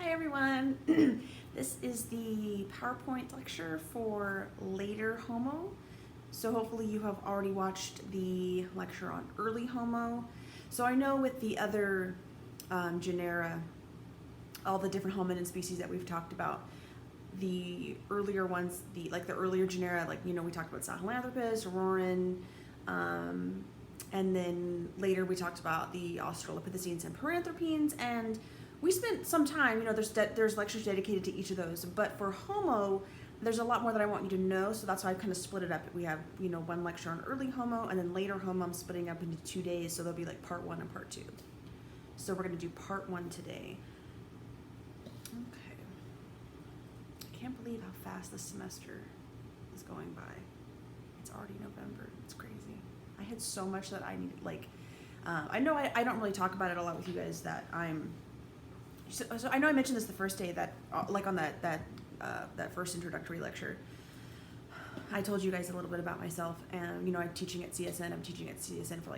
Hi everyone. This is the PowerPoint lecture for Later Homo. So hopefully you have already watched the lecture on early Homo. So I know with the other genera, all the different hominin species that we've talked about, the earlier ones, the earlier genera, we talked about Sahelanthropus, Roran, and then later we talked about the Australopithecines and Paranthropines, and we spent some time, there's lectures dedicated to each of those, but for Homo, there's a lot more that I want you to know, so that's why I've kind of split it up. We have, one lecture on early Homo, and then later Homo I'm splitting up into 2 days, so there'll be like part 1 and part 2. So we're going to do part 1 today. Okay. I can't believe how fast this semester is going by. It's already November. It's crazy. I had so much that I needed, I know I don't really talk about it a lot with you guys that so I know I mentioned this the first day that, on that first introductory lecture, I told you guys a little bit about myself, and I'm teaching at CSN. I'm teaching at CSN for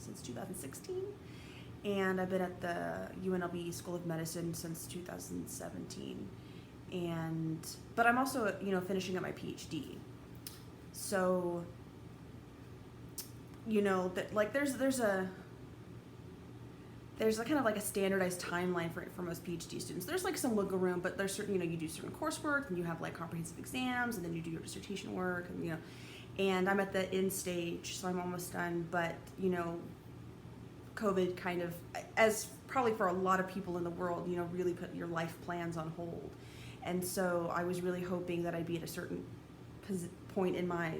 since 2016, and I've been at the UNLV School of Medicine since 2017, but I'm also finishing up my PhD, so there's a kind of a standardized timeline for most PhD students. There's some wiggle room, but there's certain, you do certain coursework, and you have comprehensive exams, and then you do your dissertation work, and I'm at the end stage, so I'm almost done, but COVID kind of, as probably for a lot of people in the world, really put your life plans on hold. And so I was really hoping that I'd be at a certain point in my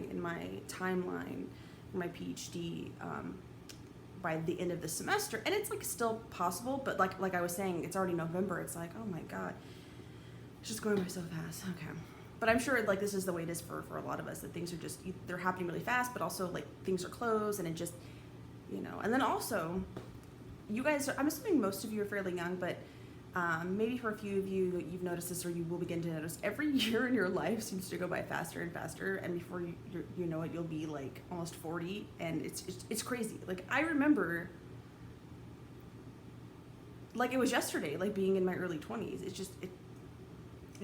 timeline for my PhD, by the end of the semester, and it's still possible, but like I was saying, it's already November. It's oh my god, it's just going by so fast. Okay, but I'm sure this is the way it is for a lot of us, that things are just, they're happening really fast, but also things are closed, and it just and then also you guys I'm assuming most of you are fairly young, but maybe for a few of you, you've noticed this, or you will begin to notice, every year in your life seems to go by faster and faster, and before you know it, you'll be almost 40, and it's crazy. I remember it was yesterday, being in my early 20s. It's just it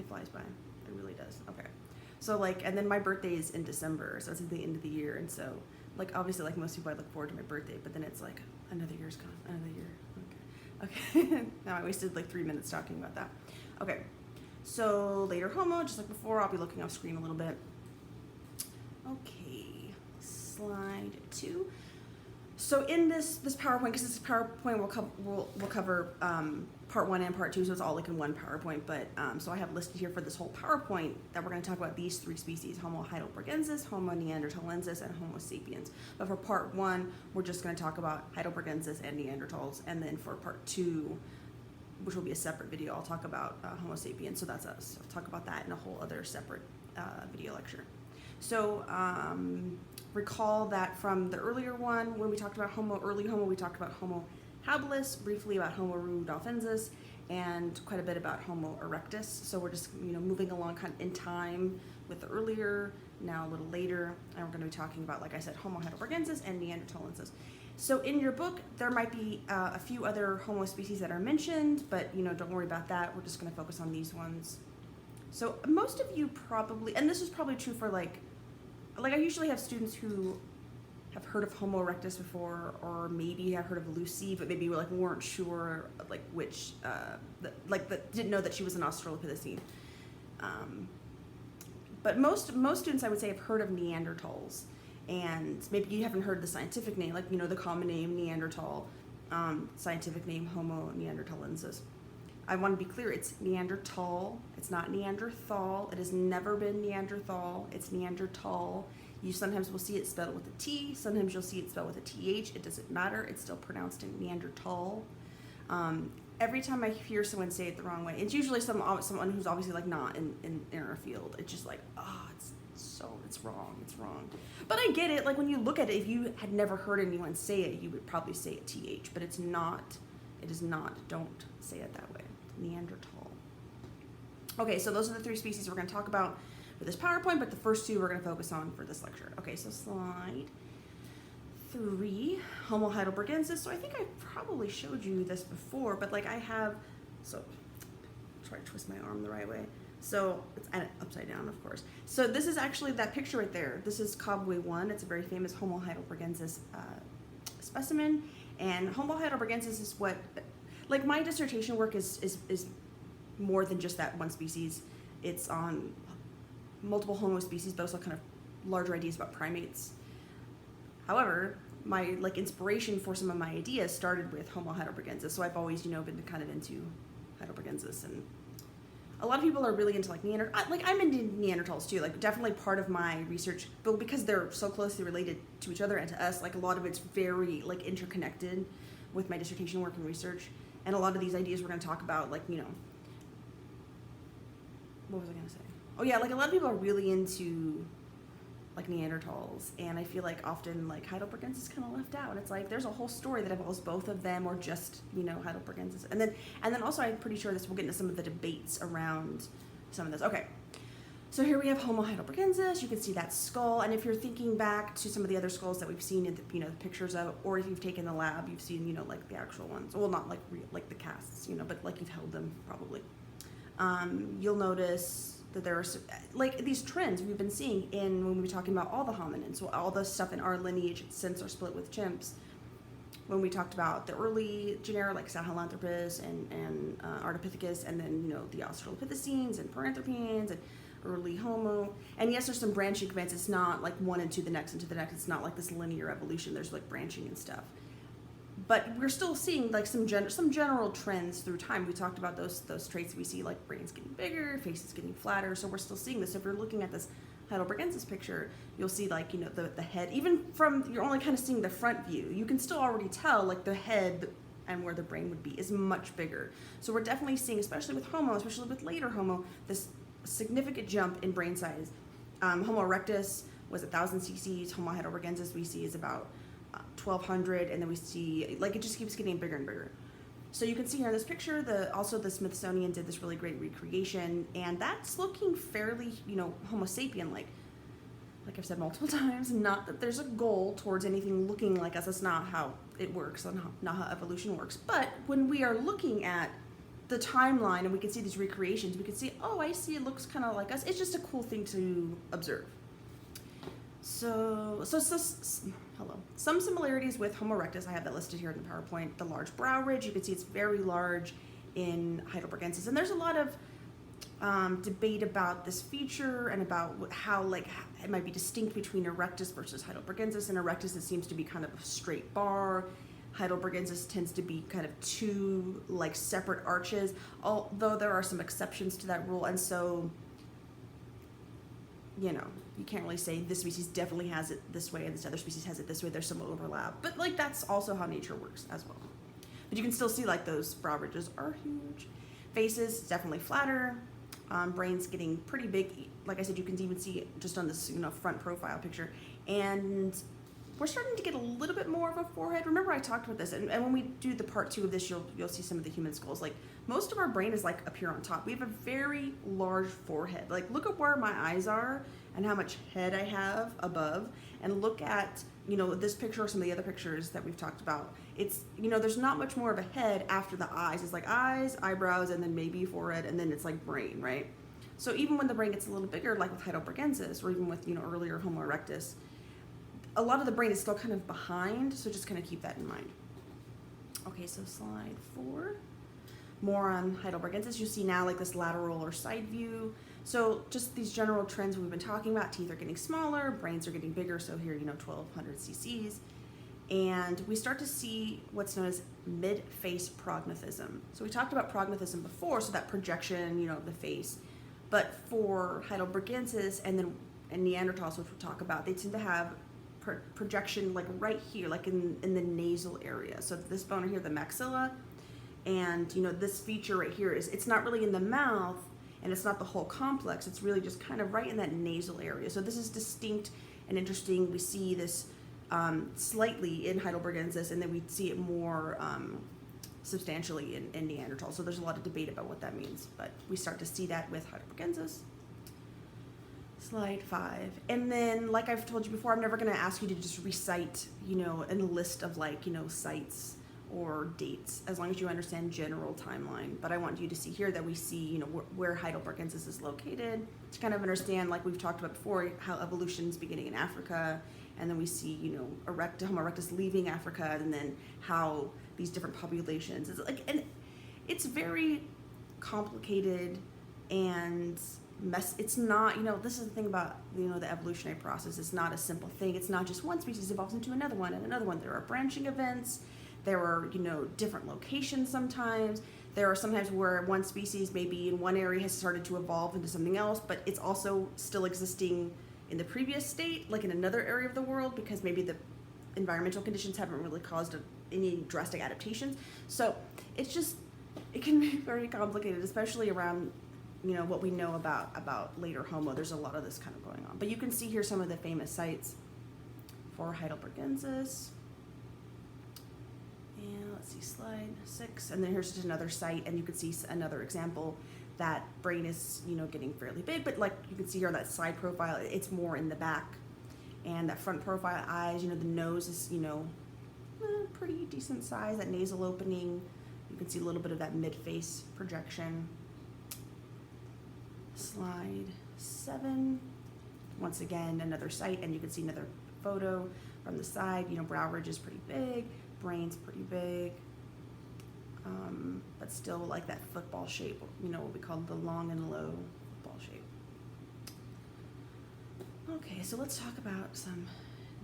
flies by. It really does. Okay, so and then my birthday is in December, so it's at the end of the year, and so obviously most people, I look forward to my birthday, but then it's another year's gone, another year. Okay, now I wasted 3 minutes talking about that. Okay, so later Homo, just like before, I'll be looking off screen a little bit. Okay, slide 2. So in this PowerPoint, because this PowerPoint will cover part 1 and part 2, so it's all in one PowerPoint. But so I have listed here for this whole PowerPoint that we're going to talk about these 3 species: Homo Heidelbergensis, Homo Neanderthalensis, and Homo sapiens. But for part 1, we're just going to talk about Heidelbergensis and Neanderthals, and then for part 2, which will be a separate video, I'll talk about Homo sapiens. So that's us. I'll talk about that in a whole other separate video lecture. So recall that from the earlier one, when we talked about early Homo, we talked about Homo habilis, briefly about Homo rudolfensis, and quite a bit about Homo erectus. So we're just moving along kind of in time with the earlier, now a little later, and we're going to be talking about, like I said, Homo heidelbergensis and Neanderthalensis. So in your book, there might be a few other Homo species that are mentioned, but don't worry about that. We're just going to focus on these ones. So most of you probably, and this is probably true for I usually have students who have heard of Homo erectus before, or maybe have heard of Lucy, but maybe weren't sure which, that didn't know that she was an Australopithecine. But most students, I would say, have heard of Neanderthals, and maybe you haven't heard the scientific name, the common name Neanderthal, scientific name Homo neanderthalensis. I want to be clear, it's Neanderthal, it's not Neanderthal. It has never been Neanderthal, it's Neanderthal. You sometimes will see it spelled with a T, sometimes you'll see it spelled with a TH. It doesn't matter, it's still pronounced in Neanderthal. Every time I hear someone say it the wrong way, it's usually someone who's obviously not in our field. It's just it's wrong. But I get it, when you look at it, if you had never heard anyone say it, you would probably say it TH, but it's not, it is not, don't say it that way. Neanderthal. Okay, so those are the 3 species we're going to talk about for this PowerPoint, but the first 2 we're going to focus on for this lecture. Okay, so slide 3, Homo Heidelbergensis. So I think I probably showed you this before, but like I have, so try to twist my arm the right way. So it's upside down, of course. So this is actually that picture right there. This is Cobway 1. It's a very famous Homo Heidelbergensis specimen. And Homo Heidelbergensis is what, like my dissertation work is more than just that one species. It's on multiple Homo species, but also kind of larger ideas about primates. However, my like inspiration for some of my ideas started with Homo Heidelbergensis. So I've always, been kind of into Heidelbergensis, and a lot of people are really into like Neanderthal. Like I'm into Neanderthals too. Like definitely part of my research, but because they're so closely related to each other and to us, like a lot of it's very like interconnected with my dissertation work and research. And a lot of these ideas we're going to talk about, like what was I going to say? Oh yeah, like a lot of people are really into like Neanderthals, and I feel like often like Heidelbergensis is kind of left out, and it's like there's a whole story that involves both of them, or just Heidelbergensis, and then also I'm pretty sure we'll get into some of the debates around some of this. Okay, so here we have Homo Heidelbergensis. You can see that skull, and if you're thinking back to some of the other skulls that we've seen in the pictures of, or if you've taken the lab, you've seen like the actual ones. Well, not like like the casts, but like you've held them probably. You'll notice that there are like these trends we've been seeing when we were talking about all the hominins, so all the stuff in our lineage since our split with chimps. When we talked about the early genera like Sahelanthropus and Ardipithecus, and then the Australopithecines and Paranthropines and early Homo. And yes, there's some branching events. It's not like one into the next into the next. It's not like this linear evolution. There's like branching and stuff. But we're still seeing like some general trends through time. We talked about those traits we see, like brains getting bigger, faces getting flatter. So we're still seeing this. If you're looking at this Heidelbergensis picture, you'll see like the head. Even from you're only kind of seeing the front view, you can still already tell like the head and where the brain would be is much bigger. So we're definitely seeing, especially with Homo, especially with later Homo, this significant jump in brain size. Homo erectus was 1,000 cc's. Homo Heidelbergensis we see is about 1,200, and then we see like it just keeps getting bigger and bigger. So you can see here in this picture, also the Smithsonian did this really great recreation, and that's looking fairly, Homo sapien like I've said multiple times. Not that there's a goal towards anything looking like us. That's not how it works. That's not how evolution works. But when we are looking at the timeline and we can see these recreations, we can see, oh, I see it looks kind of like us. It's just a cool thing to observe. So hello. Some similarities with Homo erectus, I have that listed here in the PowerPoint. The large brow ridge, you can see it's very large in Heidelbergensis. And there's a lot of debate about this feature and about how it might be distinct between erectus versus Heidelbergensis. And erectus, it seems to be kind of a straight bar. Heidelbergensis tends to be kind of two separate arches, although there are some exceptions to that rule. And so, you can't really say this species definitely has it this way and this other species has it this way. There's some overlap, but that's also how nature works as well. But you can still see those brow ridges are huge. Faces definitely flatter. Brains getting pretty big. Like I said, you can even see it just on this front profile picture. And we're starting to get a little bit more of a forehead. Remember I talked about this, and when we do the part 2 of this, you'll see some of the human skulls. Like most of our brain is up here on top. We have a very large forehead. Look at where my eyes are and how much head I have above, and look at this picture or some of the other pictures that we've talked about. It's there's not much more of a head after the eyes. It's eyes, eyebrows, and then maybe forehead, and then it's brain, right? So even when the brain gets a little bigger, like with Heidelbergensis, or even with earlier Homo erectus, a lot of the brain is still kind of behind, so just kind of keep that in mind. Okay, so slide 4. More on Heidelbergensis. You see now this lateral or side view. So just these general trends we've been talking about. Teeth are getting smaller, brains are getting bigger, so here 1,200 cc's. And we start to see what's known as mid-face prognathism. So we talked about prognathism before, so that projection, of the face. But for Heidelbergensis and Neanderthals, which we'll talk about, they tend to have projection right here, in the nasal area. So this bone right here, the maxilla, and this feature right here it's not really in the mouth, and it's not the whole complex. It's really just kind of right in that nasal area. So this is distinct and interesting. We see this slightly in Heidelbergensis, and then we see it more substantially in Neanderthal. So there's a lot of debate about what that means, but we start to see that with Heidelbergensis. Slide 5. And then, like I've told you before, I'm never going to ask you to just recite, a list of sites or dates, as long as you understand general timeline. But I want you to see here that we see, where Heidelbergensis is located, to kind of understand, like we've talked about before, how evolution's beginning in Africa, and then we see, Homo erectus leaving Africa, and then how these different populations, and it's very complicated and it's not, this is the thing about, the evolutionary process. It's not a simple thing. It's not just one species evolves into another one and another one. There are branching events. There are, different locations sometimes. There are sometimes where one species maybe in one area has started to evolve into something else, but it's also still existing in the previous state, like in another area of the world, because maybe the environmental conditions haven't really caused any drastic adaptations. So it can be very complicated, especially around what we know about later Homo. There's a lot of this kind of going on. But you can see here some of the famous sites for Heidelbergensis. And let's see, slide 6. And then here's just another site, and you can see another example. That brain is, getting fairly big, but like you can see here on that side profile, it's more in the back. And that front profile eyes, the nose is, pretty decent size, that nasal opening. You can see a little bit of that mid-face projection. Slide 7. Once again, another site, and you can see another photo from the side. Brow ridge is pretty big, brain's pretty big, but still like that football shape, what we call the long and low football shape. Okay, so let's talk about some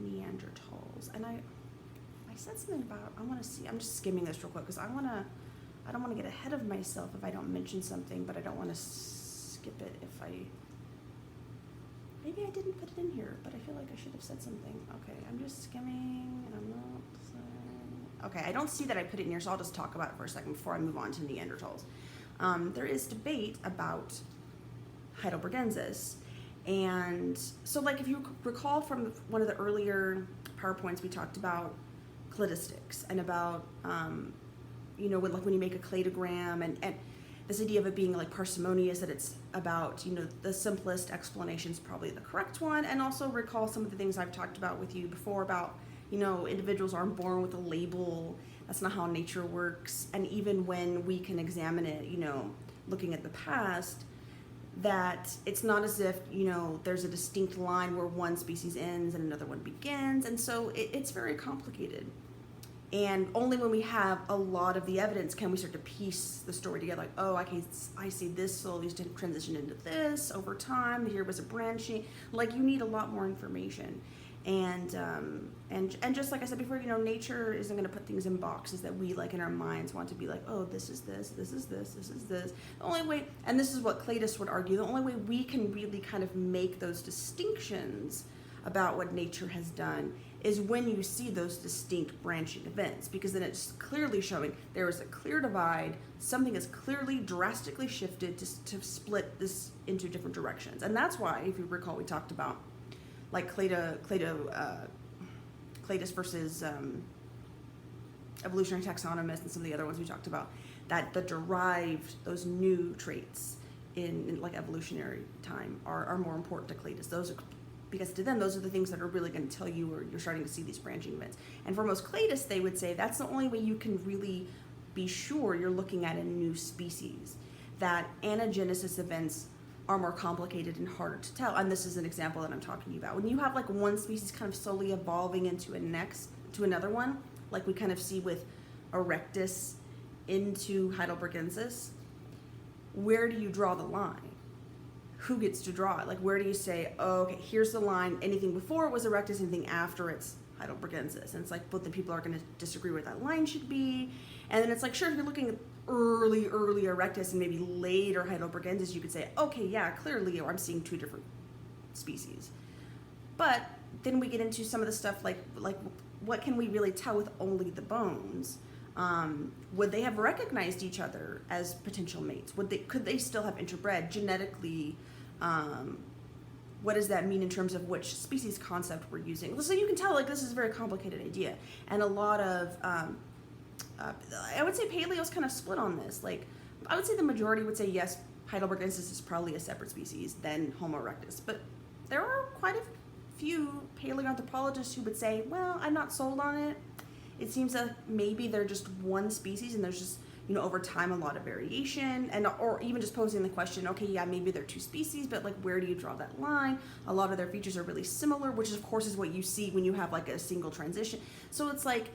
Neanderthals. And I said something about, I'm just skimming this real quick because I don't want to get ahead of myself if I don't mention something, but I don't want to skip it maybe I didn't put it in here, but I feel like I should have said something. Okay, I'm just skimming, and I'm not saying. Okay, I don't see that I put it in here, so I'll just talk about it for a second before I move on to Neanderthals. There is debate about Heidelbergensis, and so like if you recall from one of the earlier PowerPoints, we talked about cladistics and about when you make a cladogram and this idea of it being like parsimonious, that it's about, the simplest explanation is probably the correct one. And also recall some of the things I've talked about with you before about, individuals aren't born with a label. That's not how nature works. And even when we can examine it, looking at the past, that it's not as if, there's a distinct line where one species ends and another one begins. And so it's very complicated. And only when we have a lot of the evidence can we start to piece the story together. Like, oh, I see this slowly transition into this over time. Here was a branching. Like, you need a lot more information. And just like I said before, nature isn't going to put things in boxes that we, like, in our minds want to be like, oh, this is this, this is this, this is this. The only way, and this is what Cladius would argue, the only way we can really kind of make those distinctions about what nature has done is when you see those distinct branching events, because then it's clearly showing there is a clear divide, something is clearly drastically shifted to split this into different directions. And that's why, if you recall, we talked about like Cladius versus evolutionary taxonomists and some of the other ones we talked about, that the derived, those new traits in like evolutionary time are more important to Cladius. Those are, because to them, those are the things that are really going to tell you where you're starting to see these branching events. And for most Cladius, they would say that's the only way you can really be sure you're looking at a new species, that anagenesis events are more complicated and harder to tell. And this is an example that I'm talking about. When you have like one species kind of slowly evolving into another one, like we kind of see with Erectus into Heidelbergensis, where do you draw the line? Who gets to draw it? Like, where do you say, oh, okay, here's the line. Anything before it was Erectus, anything after it's Heidelbergensis. And it's like, both the people are going to disagree where that line should be. And then it's like, sure, if you're looking at early Erectus and maybe later Heidelbergensis, you could say, okay, yeah, clearly I'm seeing two different species. But then we get into some of the stuff like what can we really tell with only the bones? Would they have recognized each other as potential mates? Could they still have interbred genetically? What does that mean in terms of which species concept we're using? So you can tell, like, this is a very complicated idea, and a lot of I would say paleo's kind of split on this. Like, I would say the majority would say yes, Heidelbergensis is probably a separate species than Homo erectus, but there are quite a few paleoanthropologists who would say, well, I'm not sold on it. It seems that maybe they're just one species and there's just, over time a lot of variation, and or even just posing the question, okay, yeah, maybe they're two species, but like where do you draw that line? A lot of their features are really similar, which of course is what you see when you have like a single transition. So it's like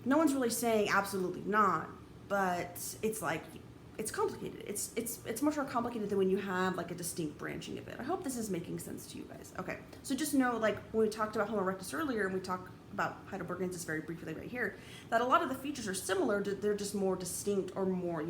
no one's really saying absolutely not, but it's like it's complicated. It's much more complicated than when you have like a distinct branching of it. I hope this is making sense to you guys. Okay, so just know, like when we talked about Homo erectus earlier, and we talked about Heidelbergensis very briefly right here, that a lot of the features are similar. They're just more distinct or more,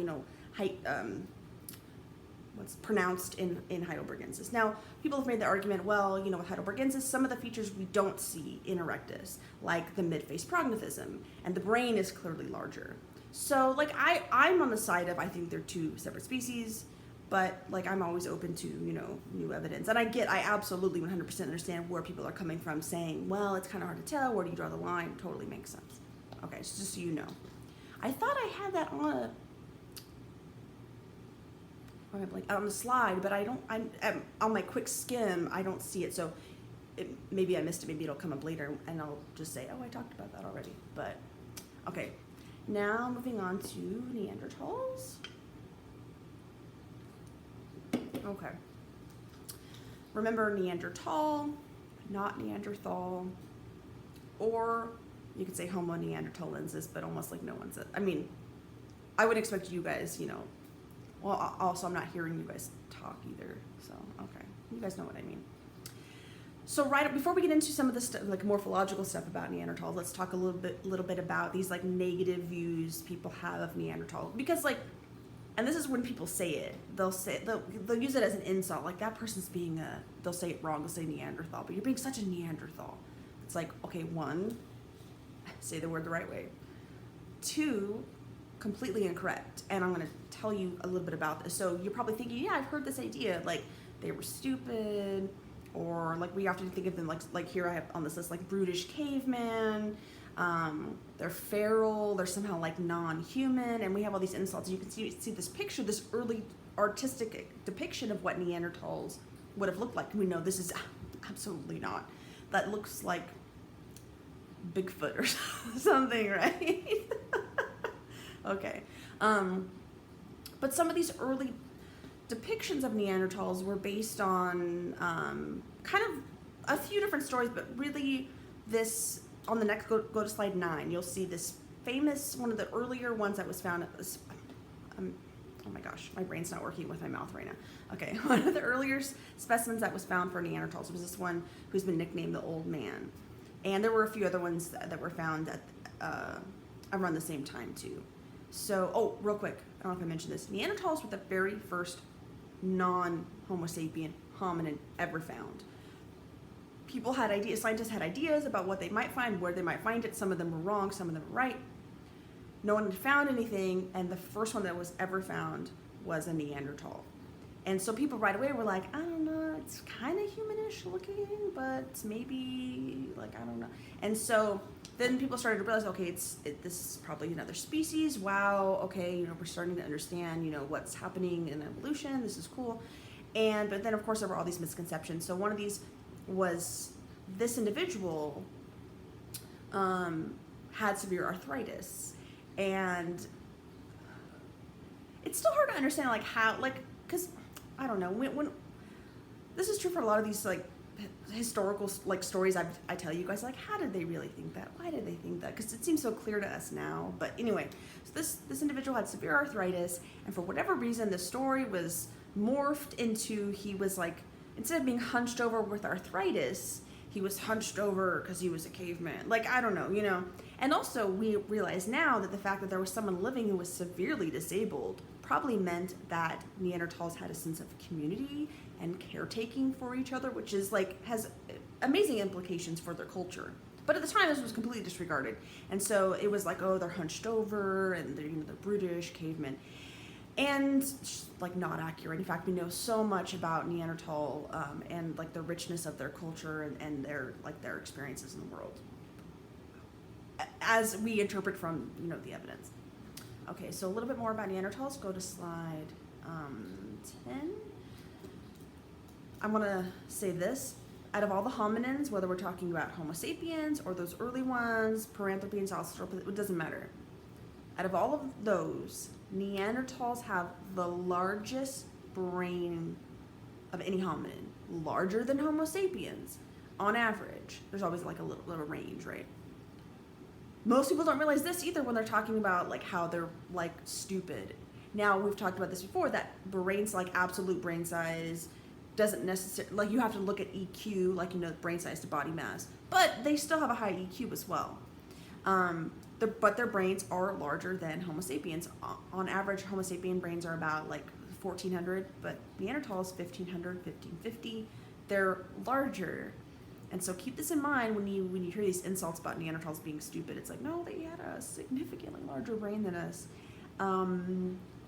what's pronounced in Heidelbergensis. Now, people have made the argument, well, with Heidelbergensis, some of the features we don't see in erectus, like the mid-face prognathism, and the brain is clearly larger. So, like, I'm on the side of, I think they're two separate species, but, like, I'm always open to, new evidence. And I absolutely 100% understand where people are coming from saying, well, it's kind of hard to tell, where do you draw the line? Totally makes sense. Okay, so just so you know. I thought I had that on the slide, but I'm on my quick skim, I don't see it, so maybe I missed it, maybe it'll come up later, and I'll just say, oh, I talked about that already, but, okay. Now, moving on to Neanderthals. Okay. Remember Neanderthal, not Neanderthal, or you could say Homo Neanderthalensis, but almost like no one said. I mean, I would expect you guys, well, also I'm not hearing you guys talk either, so, okay. You guys know what I mean. So right before we get into some of the stuff, like morphological stuff about Neanderthals, let's talk a little bit about these like negative views people have of Neanderthal, because like, and this is when people say it, they'll use it as an insult, like that person's being they'll say it wrong, they'll say Neanderthal, but you're being such a Neanderthal. It's like, okay, one, say the word the right way. Two, completely incorrect, and I'm going to tell you a little bit about this. So you're probably thinking, yeah, I've heard this idea, like they were stupid, or like we often think of them like here I have on this list, like brutish caveman, they're feral, they're somehow like non-human, and we have all these insults. You can see this picture, this early artistic depiction of what Neanderthals would have looked like. We know this is absolutely not. That looks like Bigfoot or something, right? Okay. But some of these early depictions of Neanderthals were based on kind of a few different stories, but really this, on the next, go to slide 9, you'll see this famous, one of the earlier ones that was found, oh my gosh, my brain's not working with my mouth right now. Okay, one of the earlier specimens that was found for Neanderthals was this one who's been nicknamed the Old Man. And there were a few other ones that were found at around the same time too. So, oh, real quick, I don't know if I mentioned this. Neanderthals were the very first non-Homo sapien hominin ever found. People had ideas, scientists had ideas about what they might find, where they might find it. Some of them were wrong, some of them were right. No one had found anything, and the first one that was ever found was a Neanderthal. And so people right away were like, I don't know, it's kind of humanish looking, but maybe, like, I don't know. And so then people started to realize, okay, this is probably another species. Wow, okay, we're starting to understand, what's happening in evolution. This is cool. But then, of course, there were all these misconceptions. So one of these was this individual had severe arthritis. And it's still hard to understand, like, how, like, because, I don't know, when this is true for a lot of these, like, historical, like, stories I tell you guys, like, how did they really think that? Why did they think that? Because it seems so clear to us now. But anyway, so this individual had severe arthritis, and for whatever reason, the story was morphed into, he was, like, instead of being hunched over with arthritis, he was hunched over because he was a caveman. Like, I don't know, And also, we realize now that the fact that there was someone living who was severely disabled probably meant that Neanderthals had a sense of community and caretaking for each other, which is, like, has amazing implications for their culture. But at the time, this was completely disregarded. And so it was like, oh, they're hunched over, and they're, they're brutish cavemen. And, like, not accurate. In fact, we know so much about Neanderthal and, like, the richness of their culture and their, like, their experiences in the world, as we interpret from, the evidence. Okay, so a little bit more about Neanderthals. Go to slide 10. I want to say this. out of all the hominins, whether we're talking about Homo sapiens or those early ones, Paranthropus, Australopithecus, it doesn't matter. Out of all of those, Neanderthals have the largest brain of any hominin, larger than Homo sapiens on average. There's always like a little range, right? Most people don't realize this either when they're talking about like how they're like stupid. Now, we've talked about this before, that brains, like absolute brain size, doesn't necessarily, like you have to look at EQ, like, you know, brain size to body mass, but they still have a high EQ as well. But their brains are larger than Homo sapiens. On average, Homo sapien brains are about like 1,400, but Neanderthals 1,500, 1,550. They're larger. And so keep this in mind when you hear these insults about Neanderthals being stupid. It's like, no, they had a significantly larger brain than us.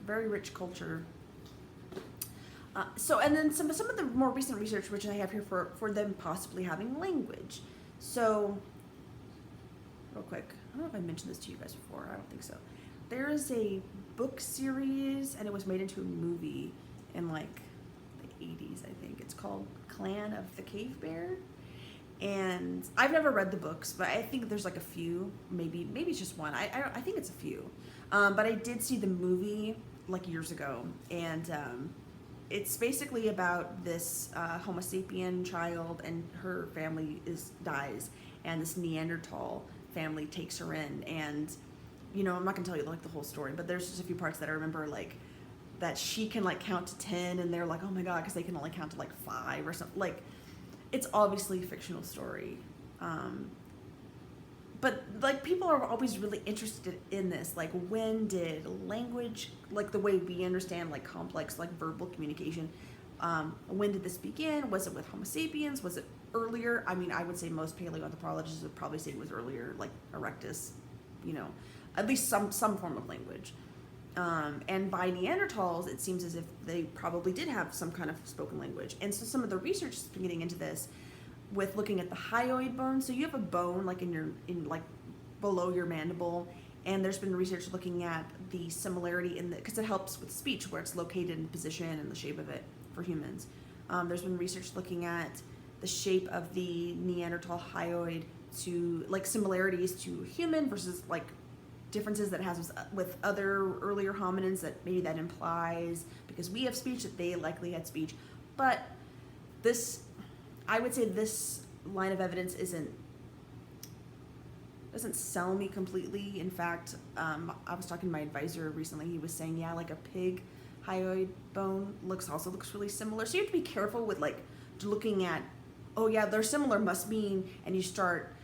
Very rich culture. And then some of the more recent research, which I have here for them possibly having language. So, real quick, I don't know if I mentioned this to you guys before. I don't think so. There is a book series, and it was made into a movie in like the 80s, I think. It's called Clan of the Cave Bear. And I've never read the books, but I think there's like a few, maybe it's just one. I think it's a few. But I did see the movie like years ago, and it's basically about this Homo sapien child, and her family dies, and this Neanderthal family takes her in, and you know, I'm not gonna tell you like the whole story, but there's just a few parts that I remember, like that she can like count to 10, and they're like, oh my god, because they can only count to like 5 or something. Like, it's obviously a fictional story, but like people are always really interested in this. Like, when did language, like the way we understand like complex like verbal communication, when did this begin? Was it with Homo sapiens? Was it earlier? I mean, I would say most paleoanthropologists would probably say it was earlier, like Erectus, you know, at least some form of language. And by Neanderthals, it seems as if they probably did have some kind of spoken language. And so some of the research has been getting into this with looking at the hyoid bone. So you have a bone like in like below your mandible, and there's been research looking at the similarity because it helps with speech, where it's located in position and the shape of it for humans. There's been research looking at the shape of the Neanderthal hyoid to like similarities to human versus like differences that it has with other earlier hominins, that maybe that implies because we have speech that they likely had speech. But I would say this line of evidence doesn't sell me completely. In fact, I was talking to my advisor recently. He was saying, yeah, like a pig hyoid bone looks really similar. So you have to be careful with like looking at, oh yeah, they're similar must mean, and you start,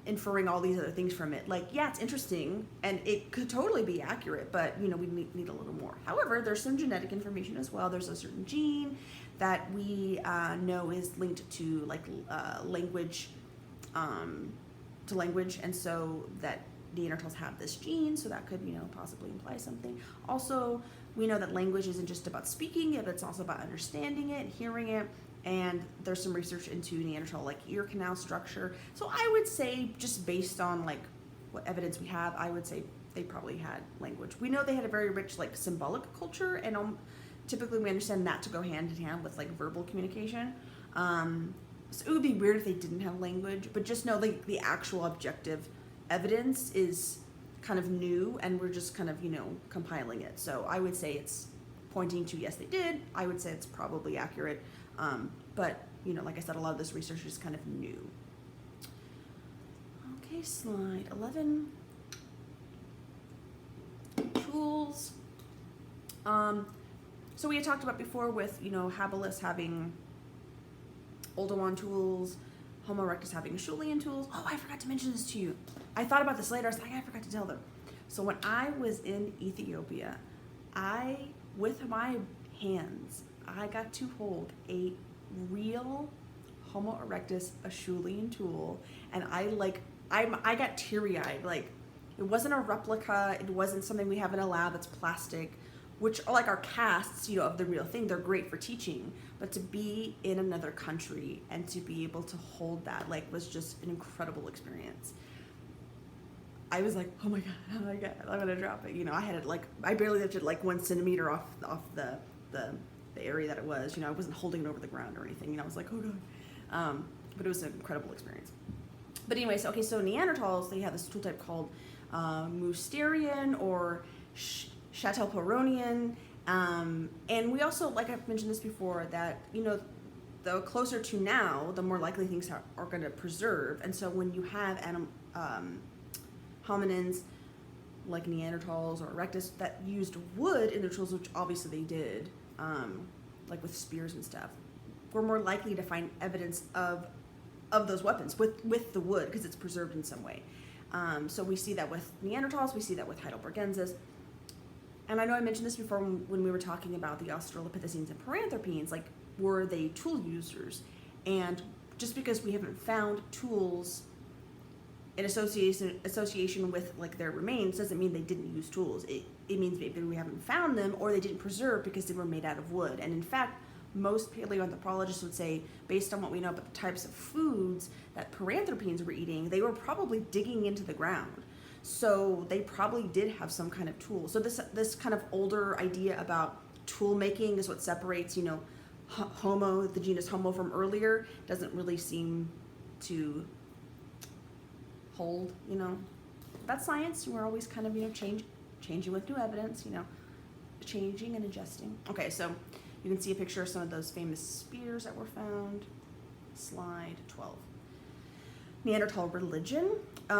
inferring all these other things from it. Like, yeah, it's interesting, and it could totally be accurate, but you know, we need a little more. However, there's some genetic information as well. There's a certain gene that we know is linked to like language, and so that Neanderthals have this gene, so that could, you know, possibly imply something. Also, we know that language isn't just about speaking it, but it's also about understanding it, hearing it. And there's some research into Neanderthal like ear canal structure. So I would say, just based on like what evidence we have, I would say they probably had language. We know they had a very rich like symbolic culture, and typically we understand that to go hand in hand with like verbal communication. So it would be weird if they didn't have language, but just know like the actual objective evidence is kind of new, and we're just kind of, you know, compiling it. So I would say it's pointing to yes, they did. I would say it's probably accurate. But, you know, like I said, a lot of this research is kind of new. Okay, slide 11. Tools. So we had talked about before with, you know, habilis having Oldowan tools, Homo erectus having Acheulean tools. Oh, I forgot to mention this to you. I thought about this later. I was like, I forgot to tell them. So when I was in Ethiopia, with my hands, I got to hold a real Homo erectus Acheulean tool, and I got teary-eyed. Like, it wasn't a replica, it wasn't something we have in a lab that's plastic, which are like our casts, you know, of the real thing. They're great for teaching, but to be in another country and to be able to hold that, like, was just an incredible experience. I was like, oh my god, I'm gonna drop it. You know, I had it like, I barely lifted like 1 centimeter off the the area that it was. You know, I wasn't holding it over the ground or anything. You know, I was like, oh god. But it was an incredible experience. But anyways, okay, so Neanderthals, they have this tool type called Mousterian or Châteauperonian. And we also, like I've mentioned this before, that, you know, the closer to now, the more likely things are going to preserve. And so when you have hominins like Neanderthals or Erectus that used wood in their tools, which obviously they did, like with spears and stuff, we're more likely to find evidence of those weapons with the wood because it's preserved in some way. So we see that with Neanderthals, we see that with Heidelbergensis. And I know I mentioned this before when we were talking about the Australopithecines and Paranthropines, like, were they tool users? And just because we haven't found tools in association with like their remains doesn't mean they didn't use tools. It means maybe we haven't found them or they didn't preserve because they were made out of wood. And in fact, most paleoanthropologists would say, based on what we know about the types of foods that Paranthropines were eating, they were probably digging into the ground. So they probably did have some kind of tool. So this kind of older idea about tool making is what separates, you know, Homo, the genus Homo, from earlier. Doesn't really seem to hold, you know. That's science. We're always kind of, you know, changing with new evidence, you know, changing and adjusting. Okay, so you can see a picture of some of those famous spears that were found. Slide 12. Neanderthal religion.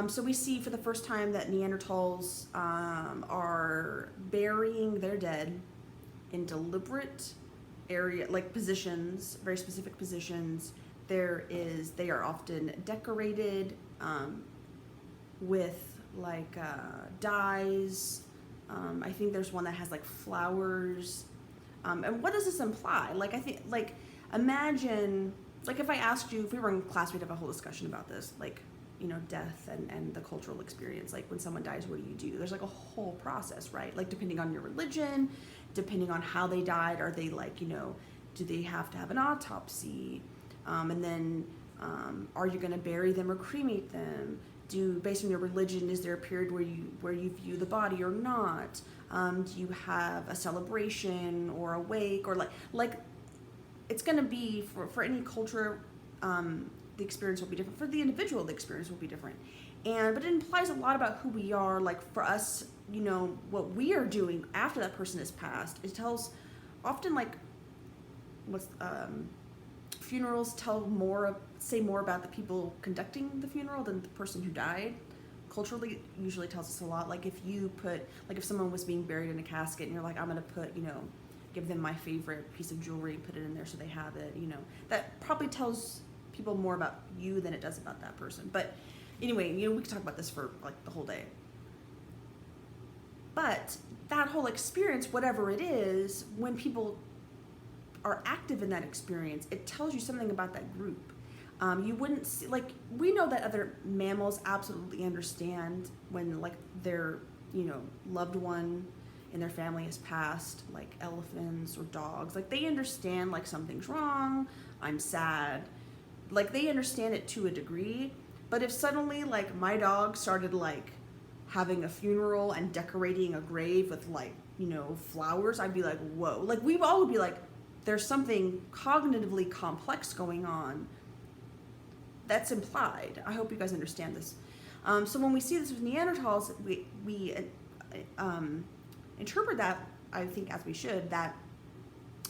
So we see for the first time that Neanderthals are burying their dead in deliberate positions, very specific positions. They are often decorated with like dyes. I think there's one that has like flowers. And what does this imply? Like, I think, like, imagine, like, if I asked you, if we were in class, we'd have a whole discussion about this, like, you know, death and the cultural experience. Like, when someone dies, what do? There's like a whole process, right? Like, depending on your religion, depending on how they died, are they like, you know, do they have to have an autopsy? And then are you going to bury them or cremate them? Based on your religion, is there a period where you view the body or not? Do you have a celebration or a wake, or like it's going to be for any culture, the experience will be different. For the individual, the experience will be different. But it implies a lot about who we are. Like, for us, you know, what we are doing after that person has passed. It tells often, like, funerals say more about the people conducting the funeral than the person who died. Culturally, it usually tells us a lot. Like, if someone was being buried in a casket and you're like, I'm going to put, you know, give them my favorite piece of jewelry and put it in there so they have it, you know, that probably tells people more about you than it does about that person. But anyway, you know, we could talk about this for like the whole day. But that whole experience, whatever it is, when people are active in that experience, it tells you something about that group. You wouldn't see, like, we know that other mammals absolutely understand when, like, their, you know, loved one in their family has passed, like elephants or dogs. Like, they understand, like, something's wrong, I'm sad. Like, they understand it to a degree. But if suddenly, like, my dog started, like, having a funeral and decorating a grave with, like, you know, flowers, I'd be like, whoa. Like, we all would be like, there's something cognitively complex going on that's implied. I hope you guys understand this. So when we see this with Neanderthals, we interpret that, I think, as we should, that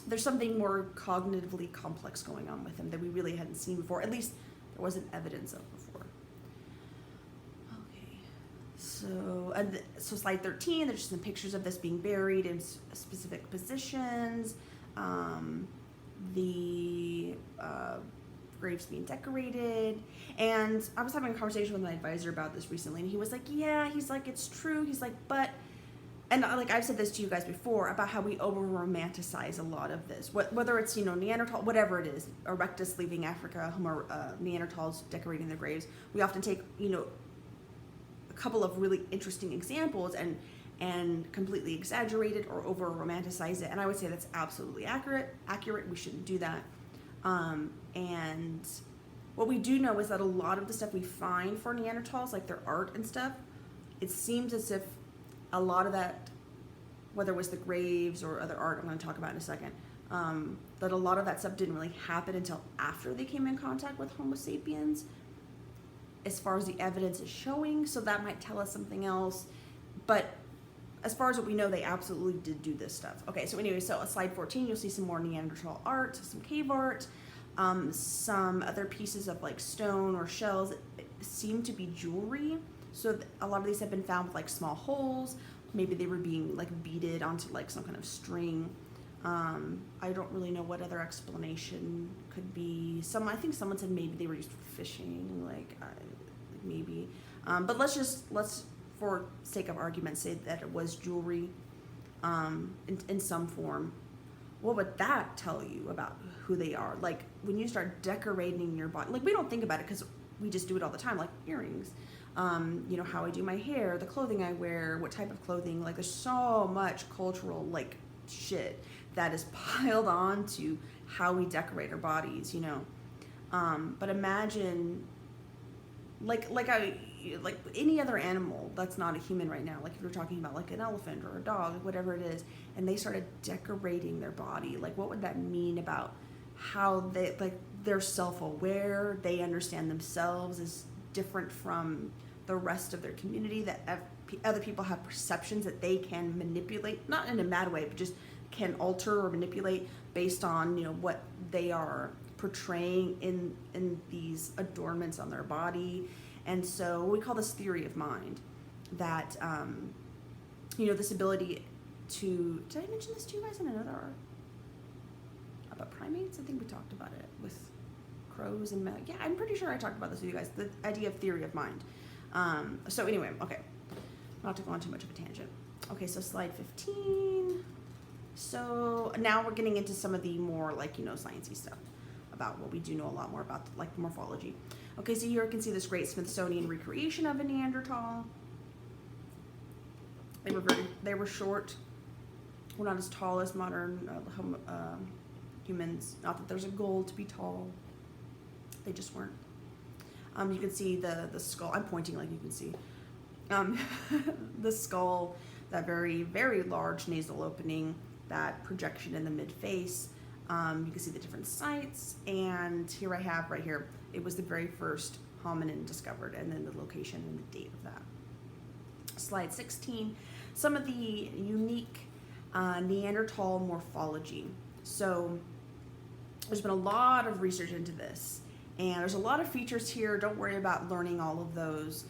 there's something more cognitively complex going on with them that we really hadn't seen before. At least there wasn't evidence of before. Okay, so slide 13, there's just some pictures of this being buried in specific positions. The graves being decorated. And I was having a conversation with my advisor about this recently, and he was like, yeah, he's like, it's true. He's like, but, and like I've said this to you guys before about how we over-romanticize a lot of this. Whether it's, you know, Neanderthal, whatever it is, Erectus leaving Africa, Neanderthals decorating their graves, we often take, you know, a couple of really interesting examples and completely exaggerate it or over-romanticize it. And I would say that's absolutely accurate. We shouldn't do that. And what we do know is that a lot of the stuff we find for Neanderthals, like their art and stuff, it seems as if a lot of that, whether it was the graves or other art I'm going to talk about in a second, that a lot of that stuff didn't really happen until after they came in contact with Homo sapiens, as far as the evidence is showing. So that might tell us something else. But as far as what we know, they absolutely did do this stuff. Okay, so anyway, so on slide 14, you'll see some more Neanderthal art, some cave art, some other pieces of like stone or shells that seem to be jewelry. So a lot of these have been found with like small holes. Maybe they were being like beaded onto like some kind of string. I don't really know what other explanation could be. I think someone said maybe they were used for fishing, maybe. But let's for sake of argument say that it was jewelry, in some form. What would that tell you about who they are? Like when you start decorating your body, like we don't think about it because we just do it all the time, like earrings. How I do my hair, the clothing I wear, what type of clothing. Like there's so much cultural like shit that is piled on to how we decorate our bodies, but imagine like any other animal that's not a human right now, like if you're talking about like an elephant or a dog, whatever it is, and they started decorating their body, like what would that mean about how they, like, they're self-aware, they understand themselves as different from the rest of their community, that other people have perceptions that they can manipulate, not in a bad way, but just can alter or manipulate based on what they are portraying in these adornments on their body. And so we call this theory of mind, that this ability to, did I mention this to you guys in another about primates? I think we talked about it with crows and yeah, I'm pretty sure I talked about this with you guys, the idea of theory of mind. So anyway, okay, not to go on too much of a tangent. Okay, so slide 15. So now we're getting into some of the more sciencey stuff about what we do know a lot more about, like morphology. Okay, so here you can see this great Smithsonian recreation of a Neanderthal. They were short. We're not as tall as modern humans. Not that there's a goal to be tall. They just weren't. You can see the skull. I'm pointing like you can see. The skull, that very, very large nasal opening, that projection in the mid-face. You can see the different sites, and here I have right here, it was the very first hominin discovered, and then the location and the date of that. Slide 16, some of the unique Neanderthal morphology. So there's been a lot of research into this, and there's a lot of features here. Don't worry about learning all of those.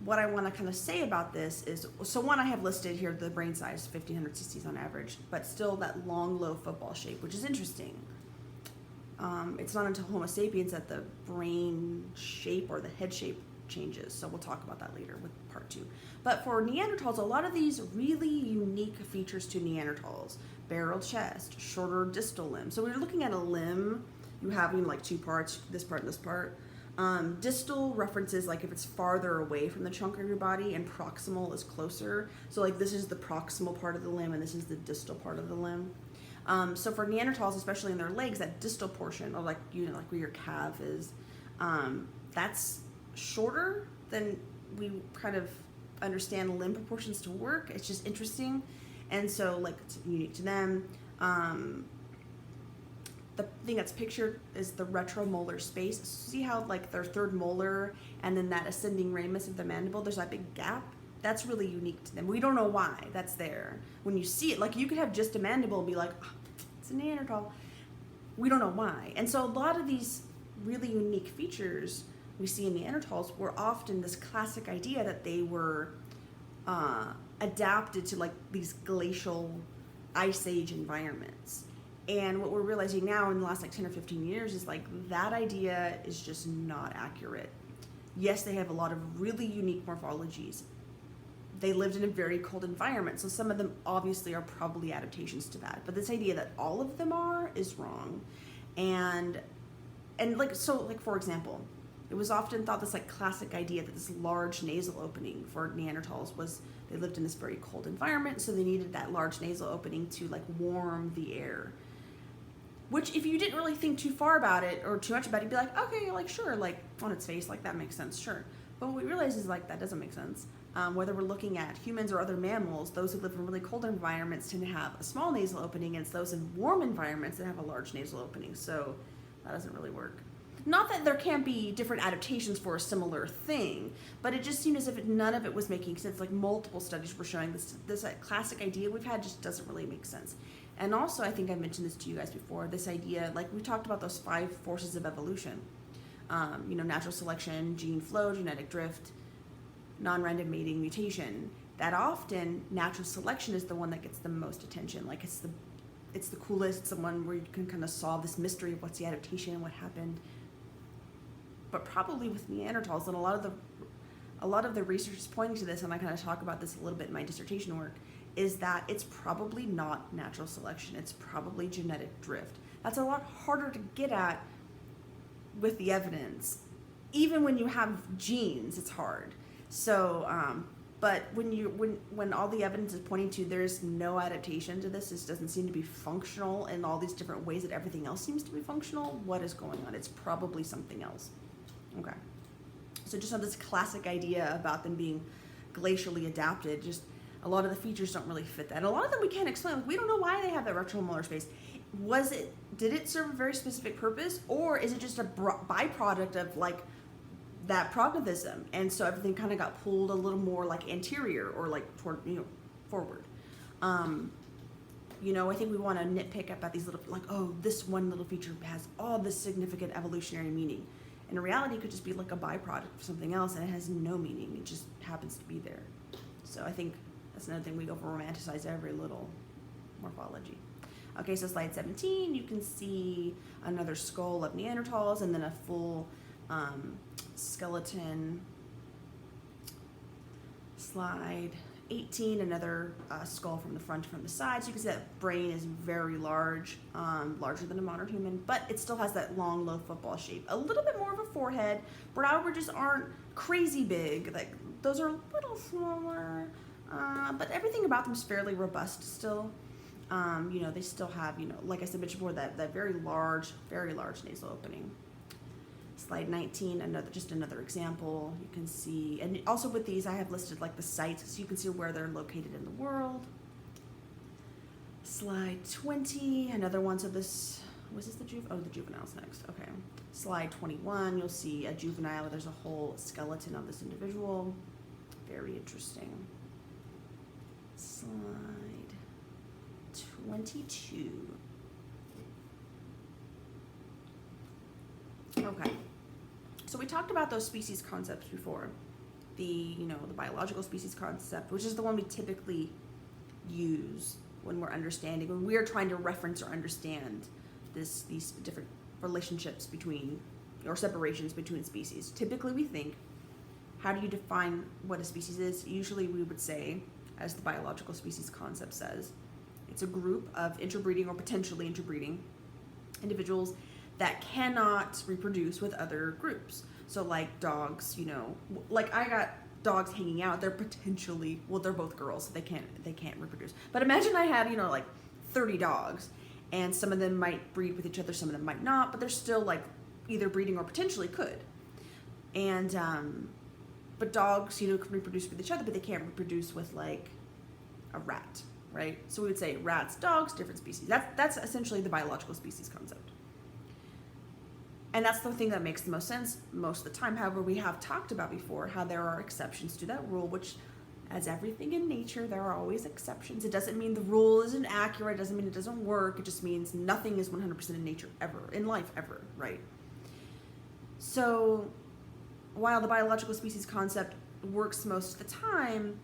What I want to kind of say about this is, so one, I have listed here the brain size, 1,500 cc's on average, but still that long, low football shape, which is interesting. It's not until Homo sapiens that the brain shape or the head shape changes, so we'll talk about that later with part 2. But for Neanderthals, a lot of these really unique features to Neanderthals: barrel chest, shorter distal limb. So we're looking at a limb, you have like two parts, this part and this part. Distal references like if it's farther away from the trunk of your body, and proximal is closer. So like this is the proximal part of the limb and this is the distal part of the limb. So for Neanderthals, especially in their legs, that distal portion, or like where your calf is, that's shorter than we kind of understand limb proportions to work. It's just interesting, and so like it's unique to them. The thing that's pictured is the retromolar space. See how like their third molar and then that ascending ramus of the mandible, there's that big gap? That's really unique to them. We don't know why that's there. When you see it, like you could have just a mandible and be like, oh, it's a Neanderthal. We don't know why. And so a lot of these really unique features we see in Neanderthals were often this classic idea that they were adapted to like these glacial ice age environments. And what we're realizing now in the last like 10 or 15 years is like that idea is just not accurate. Yes, they have a lot of really unique morphologies. They lived in a very cold environment, so some of them obviously are probably adaptations to that. But this idea that all of them are is wrong. And like, so like for example, it was often thought this like classic idea that this large nasal opening for Neanderthals was they lived in this very cold environment, so they needed that large nasal opening to like warm the air. Which, if you didn't really think too far about it or too much about it, you'd be like, okay, like sure, like on its face, like that makes sense, sure. But what we realize is like that doesn't make sense. Whether we're looking at humans or other mammals, those who live in really cold environments tend to have a small nasal opening, and it's those in warm environments that have a large nasal opening. So that doesn't really work. Not that there can't be different adaptations for a similar thing, but it just seemed as if none of it was making sense. Like multiple studies were showing this classic idea we've had just doesn't really make sense. And also, I think I mentioned this to you guys before, this idea, like we talked about those 5 forces of evolution. Natural selection, gene flow, genetic drift, non-random mating, mutation. That often natural selection is the one that gets the most attention. Like it's the coolest, it's the one where you can kind of solve this mystery of what's the adaptation, what happened. But probably with Neanderthals, and a lot of the research is pointing to this, and I kind of talk about this a little bit in my dissertation work, is that it's probably not natural selection. It's probably genetic drift. That's a lot harder to get at with the evidence. Even when you have genes, it's hard. So, but when all the evidence is pointing to there's no adaptation to this doesn't seem to be functional in all these different ways that everything else seems to be functional, what is going on? It's probably something else. Okay. So just on this classic idea about them being glacially adapted, just a lot of the features don't really fit that. And a lot of them we can't explain. Like, we don't know why they have that retromolar space. Did it serve a very specific purpose, or is it just a byproduct of like that prognatism? And so everything kind of got pulled a little more like anterior or like toward, forward. I think we want to nitpick about these little, like, oh, this one little feature has all this significant evolutionary meaning. And in reality, it could just be like a byproduct of something else, and it has no meaning. It just happens to be there. So I think that's another thing, we over-romanticize every little morphology. Okay, so slide 17, you can see another skull of Neanderthals, and then a full skeleton. Slide 18, another skull from the front, from the side. So you can see that brain is very large, larger than a modern human, but it still has that long, low football shape. A little bit more of a forehead. Brow ridges aren't crazy big. Like those are a little smaller, but everything about them is fairly robust still. They still have, like I said before, that very large nasal opening. Slide 19, another example. You can see, and also with these, I have listed like the sites, so you can see where they're located in the world. Slide 20, another one. So this, was this the juvenile's next. Okay. Slide 21, you'll see a juvenile. There's a whole skeleton of this individual. Very interesting. Slide 22. Okay. So we talked about those species concepts before. The biological species concept, which is the one we typically use when we're trying to reference or understand these different relationships between, or separations between species. Typically we think, how do you define what a species is? Usually we would say, as the biological species concept says, it's a group of interbreeding or potentially interbreeding individuals that cannot reproduce with other groups. So like dogs, like I got dogs hanging out, they're potentially, they're both girls, so they can't reproduce. But imagine I had, like 30 dogs, and some of them might breed with each other, some of them might not, but they're still like either breeding or potentially could. And but dogs, can reproduce with each other, but they can't reproduce with like a rat, right? So we would say rats, dogs, different species. That's essentially the biological species concept. And that's the thing that makes the most sense most of the time. However, we have talked about before how there are exceptions to that rule, which, as everything in nature, there are always exceptions. It doesn't mean the rule isn't accurate. It doesn't mean it doesn't work. It just means nothing is 100% in nature ever, in life ever, right? So while the biological species concept works most of the time,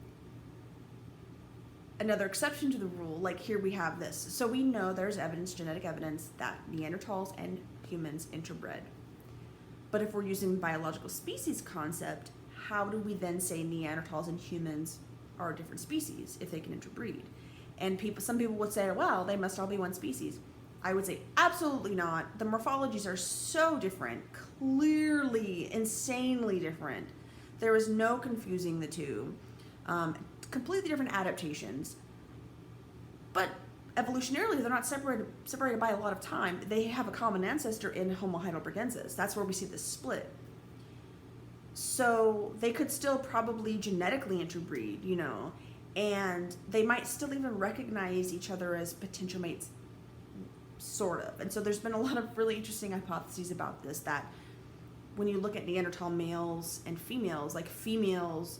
another exception to the rule, like here we have this. So we know there's evidence, genetic evidence, that Neanderthals and humans interbred. But if we're using biological species concept, how do we then say Neanderthals and humans are a different species if they can interbreed? And some people would say, well, they must all be one species. I would say absolutely not. The morphologies are so different, clearly, insanely different. There is no confusing the two. Completely different adaptations. But evolutionarily, they're not separated by a lot of time. They have a common ancestor in Homo Heidelbergensis. That's where we see this split. So they could still probably genetically interbreed, you know, and they might still even recognize each other as potential mates, sort of. And so there's been a lot of really interesting hypotheses about this, that when you look at Neanderthal males and females, like females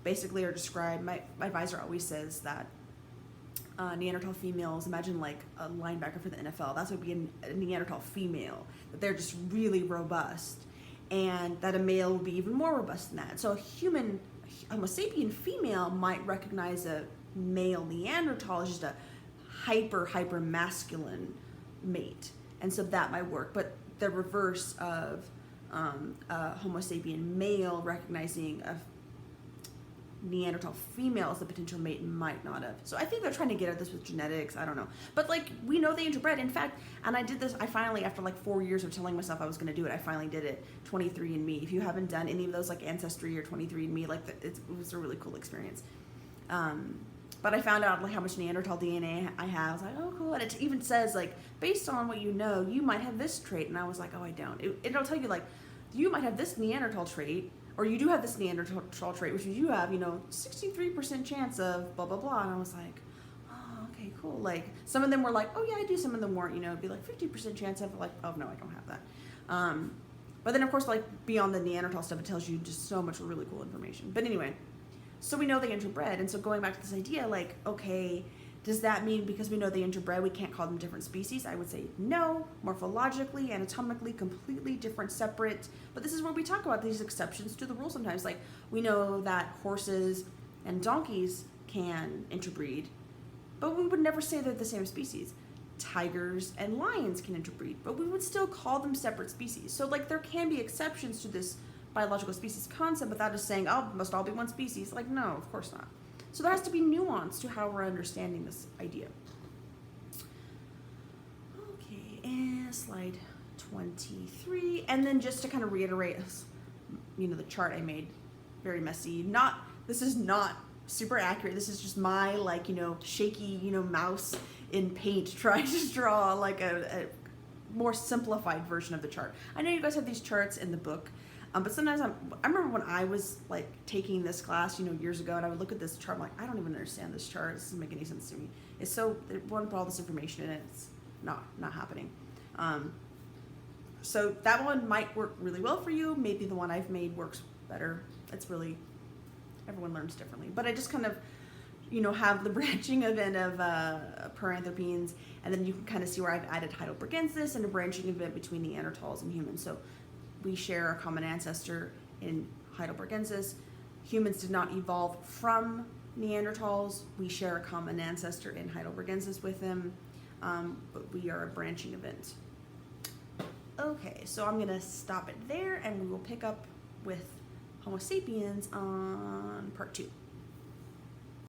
basically are described, my advisor always says that Neanderthal females, imagine like a linebacker for the NFL, that's what would be a Neanderthal female, that they're just really robust, and that a male would be even more robust than that. So a human Homo sapien female might recognize a male Neanderthal as just a hyper masculine mate, and so that might work. But the reverse of a Homo sapien male recognizing a Neanderthal female as the potential mate might not have. So I think they're trying to get at this with genetics. I don't know. But like, we know they interbred. In fact, and I did this, I finally, after like 4 years of telling myself I was going to do it, I finally did it. 23andMe. If you haven't done any of those, like Ancestry or 23andMe, like it was a really cool experience. But I found out like how much Neanderthal DNA I have. I was like, oh, cool. And it even says like, based on what you know, you might have this trait. And I was like, oh, I don't. It'll tell you like, you might have this Neanderthal trait, or you do have this Neanderthal trait, which you have, 63% chance of blah, blah, blah. And I was like, oh, okay, cool. Like, some of them were like, oh, yeah, I do. Some of them weren't, it'd be like 50% chance of, like, oh, no, I don't have that. But then, of course, like, beyond the Neanderthal stuff, it tells you just so much really cool information. But anyway, so we know they interbred. And so going back to this idea, like, okay, does that mean because we know they interbred, we can't call them different species? I would say no. Morphologically, anatomically, completely different, separate. But this is where we talk about these exceptions to the rule sometimes. Like, we know that horses and donkeys can interbreed, but we would never say they're the same species. Tigers and lions can interbreed, but we would still call them separate species. So, like, there can be exceptions to this biological species concept without just saying, oh, must all be one species. Like, no, of course not. So there has to be nuance to how we're understanding this idea. Okay, and slide 23. And then just to kind of reiterate, the chart I made, very messy. This is not super accurate. This is just my, shaky, mouse in paint trying to draw, like, a more simplified version of the chart. I know you guys have these charts in the book. But sometimes I remember when I was like taking this class, years ago, and I would look at this chart, I'm like, I don't even understand this chart. This doesn't make any sense to me. It's so, they want to put all this information in it. It's not happening. So that one might work really well for you. Maybe the one I've made works better. It's really, everyone learns differently. But I just kind of, have the branching event of Paranthropines, and then you can kind of see where I've added Heidelbergensis and a branching event between Neanderthals and humans. So we share a common ancestor in Heidelbergensis. Humans did not evolve from Neanderthals. We share a common ancestor in Heidelbergensis with them, but we are a branching event. Okay, so I'm gonna stop it there, and we will pick up with Homo sapiens on part 2.